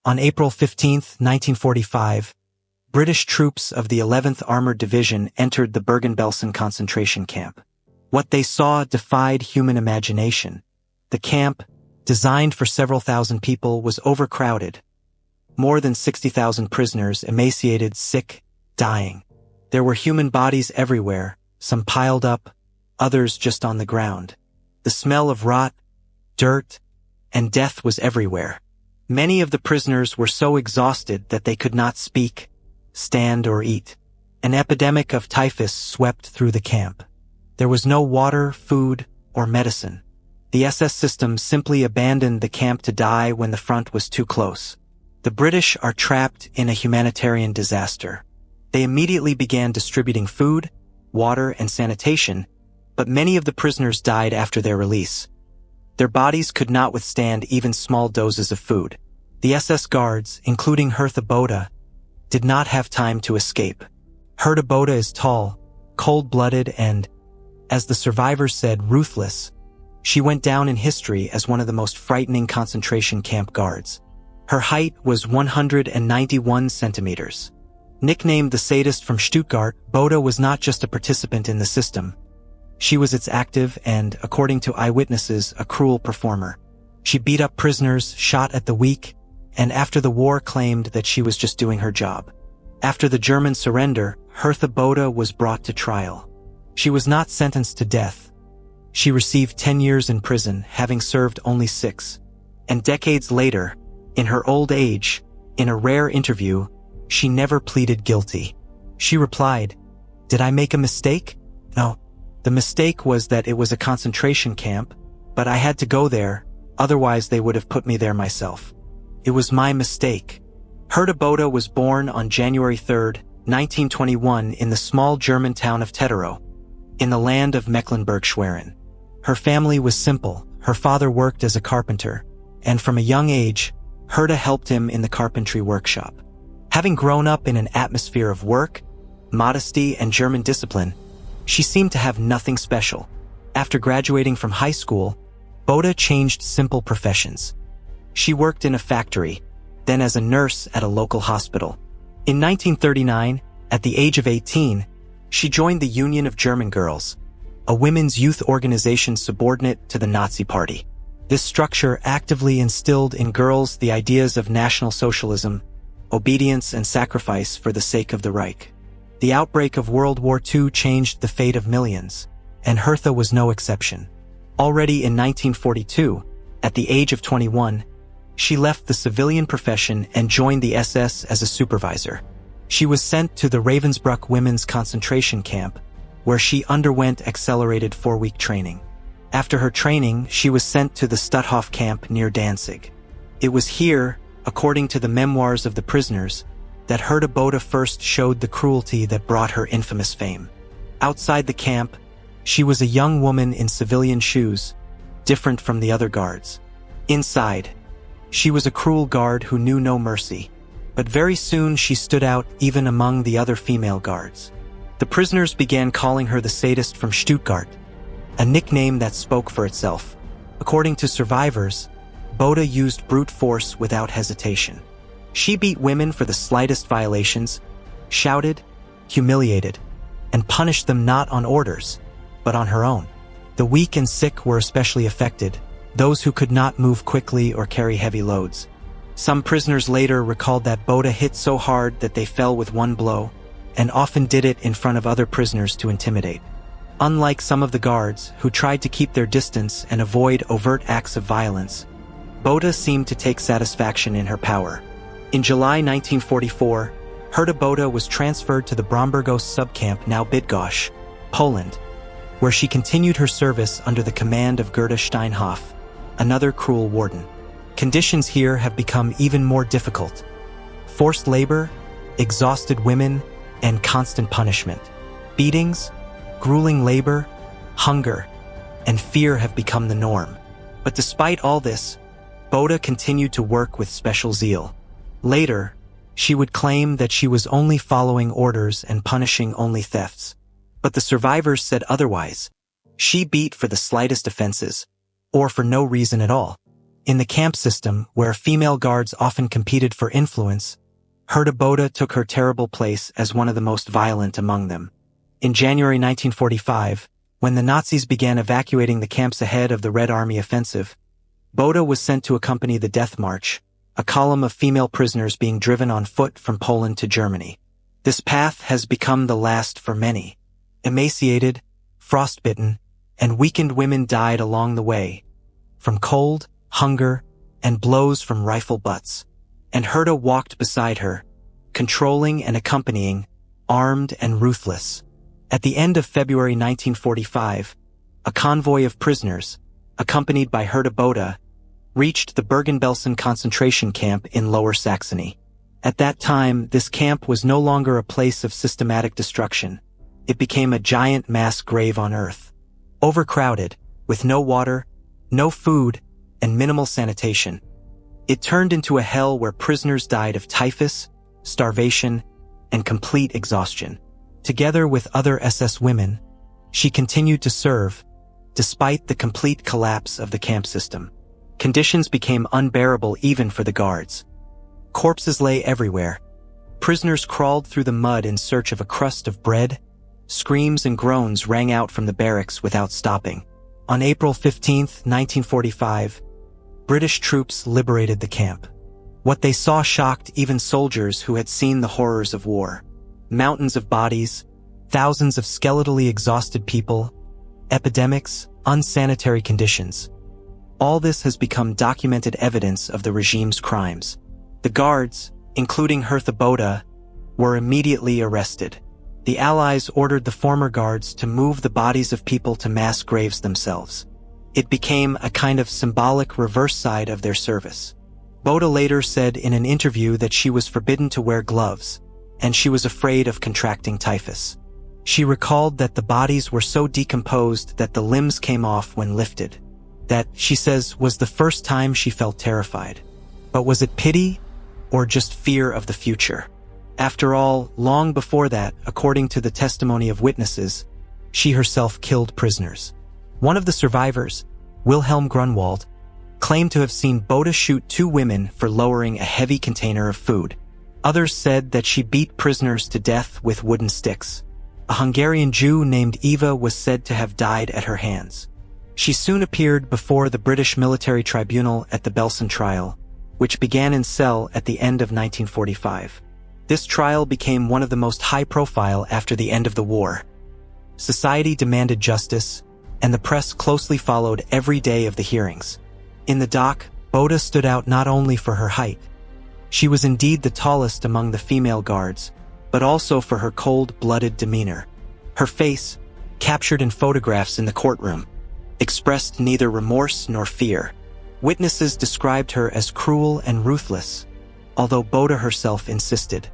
On April 15, 1945, British troops of the 11th Armored Division entered the Bergen-Belsen concentration camp. What they saw defied human imagination. The camp, designed for several thousand people, was overcrowded. More than 60,000 prisoners, emaciated, sick, dying. There were human bodies everywhere, some piled up, others just on the ground. The smell of rot, dirt, and death was everywhere. Many of the prisoners were so exhausted that they could not speak, stand, or eat. An epidemic of typhus swept through the camp. There was no water, food, or medicine. The SS system simply abandoned the camp to die when the front was too close. The British are trapped in a humanitarian disaster. They immediately began distributing food, water, and sanitation, but many of the prisoners died after their release. Their bodies could not withstand even small doses of food. The SS guards, including Hertha Bothe, did not have time to escape. Herta Bothe is tall, cold-blooded, and, as the survivors said, ruthless. She went down in history as one of the most frightening concentration camp guards. Her height was 191 centimeters. Nicknamed the Sadist from Stuttgart, Bothe was not just a participant in the system. She was its active and, according to eyewitnesses, a cruel performer. She beat up prisoners, shot at the weak, and after the war claimed that she was just doing her job. After the German surrender, Hertha Bothe was brought to trial. She was not sentenced to death. She received 10 years in prison, having served only 6. And decades later, in her old age, in a rare interview, she never pleaded guilty. She replied, "Did I make a mistake? No. The mistake was that it was a concentration camp, but I had to go there, otherwise they would have put me there myself. It was my mistake." Herta Bothe was born on January 3, 1921 in the small German town of Tetterow, in the land of Mecklenburg-Schwerin. Her family was simple. Her father worked as a carpenter, and from a young age, Herta helped him in the carpentry workshop. Having grown up in an atmosphere of work, modesty, and German discipline, she seemed to have nothing special. After graduating from high school, Bothe changed simple professions. She worked in a factory, then as a nurse at a local hospital. In 1939, at the age of 18, she joined the Union of German Girls, a women's youth organization subordinate to the Nazi Party. This structure actively instilled in girls the ideas of National Socialism, obedience and sacrifice for the sake of the Reich. The outbreak of World War II changed the fate of millions, and Hertha was no exception. Already in 1942, at the age of 21, she left the civilian profession and joined the SS as a supervisor. She was sent to the Ravensbrück women's concentration camp, where she underwent accelerated 4-week training. After her training, she was sent to the Stutthof camp near Danzig. It was here, according to the memoirs of the prisoners, that Herta Bothe first showed the cruelty that brought her infamous fame. Outside the camp, she was a young woman in civilian shoes, different from the other guards. Inside, she was a cruel guard who knew no mercy, but very soon she stood out even among the other female guards. The prisoners began calling her the Sadist from Stuttgart, a nickname that spoke for itself. According to survivors, Bothe used brute force without hesitation. She beat women for the slightest violations, shouted, humiliated, and punished them not on orders, but on her own. The weak and sick were especially affected, those who could not move quickly or carry heavy loads. Some prisoners later recalled that Bothe hit so hard that they fell with one blow, and often did it in front of other prisoners to intimidate. Unlike some of the guards, who tried to keep their distance and avoid overt acts of violence, Bothe seemed to take satisfaction in her power. In July 1944, Herta Bothe was transferred to the Bromberg subcamp, now Bydgoszcz, Poland, where she continued her service under the command of Gerda Steinhoff, another cruel warden. Conditions here have become even more difficult. Forced labor, exhausted women, and constant punishment. Beatings, grueling labor, hunger, and fear have become the norm. But despite all this, Bothe continued to work with special zeal. Later, she would claim that she was only following orders and punishing only thefts. But the survivors said otherwise. She beat for the slightest offenses, or for no reason at all. In the camp system, where female guards often competed for influence, Herta Bothe took her terrible place as one of the most violent among them. In January 1945, when the Nazis began evacuating the camps ahead of the Red Army offensive, Bothe was sent to accompany the Death March, a column of female prisoners being driven on foot from Poland to Germany. This path has become the last for many. Emaciated, frostbitten, and weakened women died along the way, from cold, hunger, and blows from rifle butts. And Herta walked beside her, controlling and accompanying, armed and ruthless. At the end of February 1945, a convoy of prisoners, accompanied by Herta Bothe, reached the Bergen-Belsen concentration camp in Lower Saxony. At that time, this camp was no longer a place of systematic destruction. It became a giant mass grave on Earth. Overcrowded, with no water, no food, and minimal sanitation. It turned into a hell where prisoners died of typhus, starvation, and complete exhaustion. Together with other SS women, she continued to serve, despite the complete collapse of the camp system. Conditions became unbearable even for the guards. Corpses lay everywhere. Prisoners crawled through the mud in search of a crust of bread. Screams and groans rang out from the barracks without stopping. On April 15, 1945, British troops liberated the camp. What they saw shocked even soldiers who had seen the horrors of war. Mountains of bodies, thousands of skeletally exhausted people, epidemics, unsanitary conditions. All this has become documented evidence of the regime's crimes. The guards, including Hertha Bothe, were immediately arrested. The Allies ordered the former guards to move the bodies of people to mass graves themselves. It became a kind of symbolic reverse side of their service. Bothe later said in an interview that she was forbidden to wear gloves, and she was afraid of contracting typhus. She recalled that the bodies were so decomposed that the limbs came off when lifted. That, she says, was the first time she felt terrified. But was it pity, or just fear of the future? After all, long before that, according to the testimony of witnesses, she herself killed prisoners. One of the survivors, Wilhelm Grunwald, claimed to have seen Bothe shoot 2 women for lowering a heavy container of food. Others said that she beat prisoners to death with wooden sticks. A Hungarian Jew named Eva was said to have died at her hands. She soon appeared before the British military tribunal at the Belsen trial, which began in Celle at the end of 1945. This trial became one of the most high-profile after the end of the war. Society demanded justice, and the press closely followed every day of the hearings. In the dock, Bothe stood out not only for her height. She was indeed the tallest among the female guards, but also for her cold-blooded demeanor. Her face, captured in photographs in the courtroom, expressed neither remorse nor fear. Witnesses described her as cruel and ruthless, although Bothe herself insisted.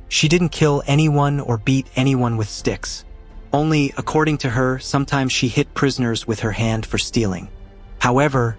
She didn't kill anyone or beat anyone with sticks. Only, according to her, sometimes she hit prisoners with her hand for stealing. However,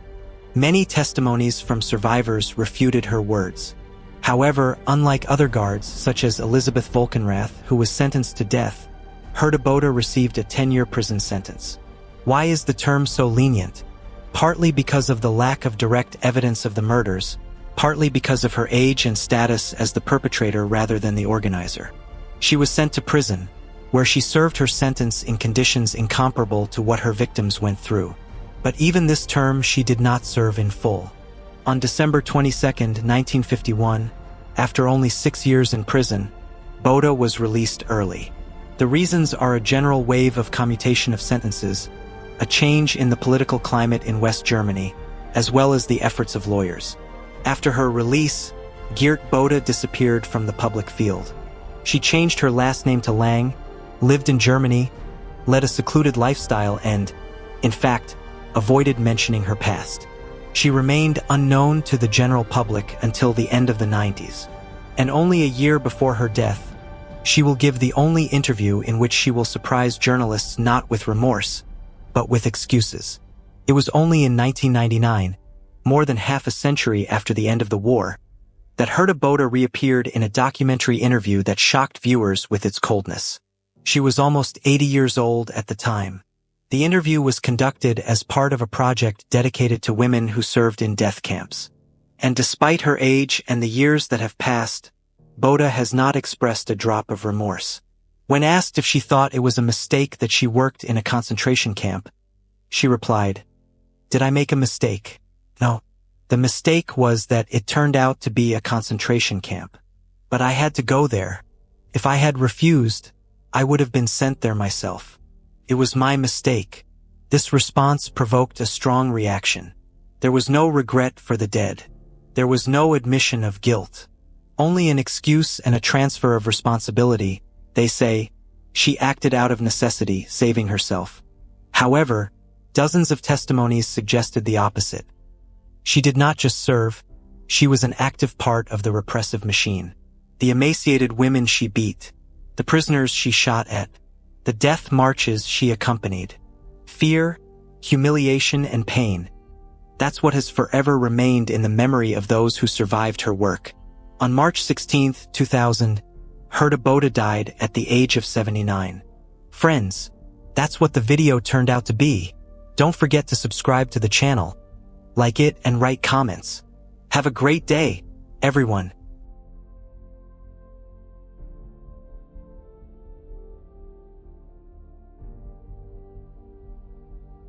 many testimonies from survivors refuted her words. However, unlike other guards, such as Elisabeth Volkenrath, who was sentenced to death, Herta Bothe received a 10-year prison sentence. Why is the term so lenient? Partly because of the lack of direct evidence of the murders, partly because of her age and status as the perpetrator rather than the organizer. She was sent to prison, where she served her sentence in conditions incomparable to what her victims went through. But even this term she did not serve in full. On December 22, 1951, after only 6 years in prison, Bothe was released early. The reasons are a general wave of commutation of sentences, a change in the political climate in West Germany, as well as the efforts of lawyers. After her release, Geert Bothe disappeared from the public field. She changed her last name to Lang, lived in Germany, led a secluded lifestyle and, in fact, avoided mentioning her past. She remained unknown to the general public until the end of the 90s. And only a year before her death, she will give the only interview in which she will surprise journalists not with remorse, but with excuses. It was only in 1999, more than half a century after the end of the war, that Herta Bothe reappeared in a documentary interview that shocked viewers with its coldness. She was almost 80 years old at the time. The interview was conducted as part of a project dedicated to women who served in death camps. And despite her age and the years that have passed, Bothe has not expressed a drop of remorse. When asked if she thought it was a mistake that she worked in a concentration camp, she replied, "Did I make a mistake? No. The mistake was that it turned out to be a concentration camp. But I had to go there. If I had refused, I would have been sent there myself. It was my mistake." This response provoked a strong reaction. There was no regret for the dead. There was no admission of guilt. Only an excuse and a transfer of responsibility. They say, she acted out of necessity, saving herself. However, dozens of testimonies suggested the opposite. She did not just serve, she was an active part of the repressive machine. The emaciated women she beat, the prisoners she shot at, the death marches she accompanied. Fear, humiliation, and pain. That's what has forever remained in the memory of those who survived her work. On March 16, 2000, Herta Bothe died at the age of 79. Friends, that's what the video turned out to be. Don't forget to subscribe to the channel, like it, and write comments. Have a great day, everyone.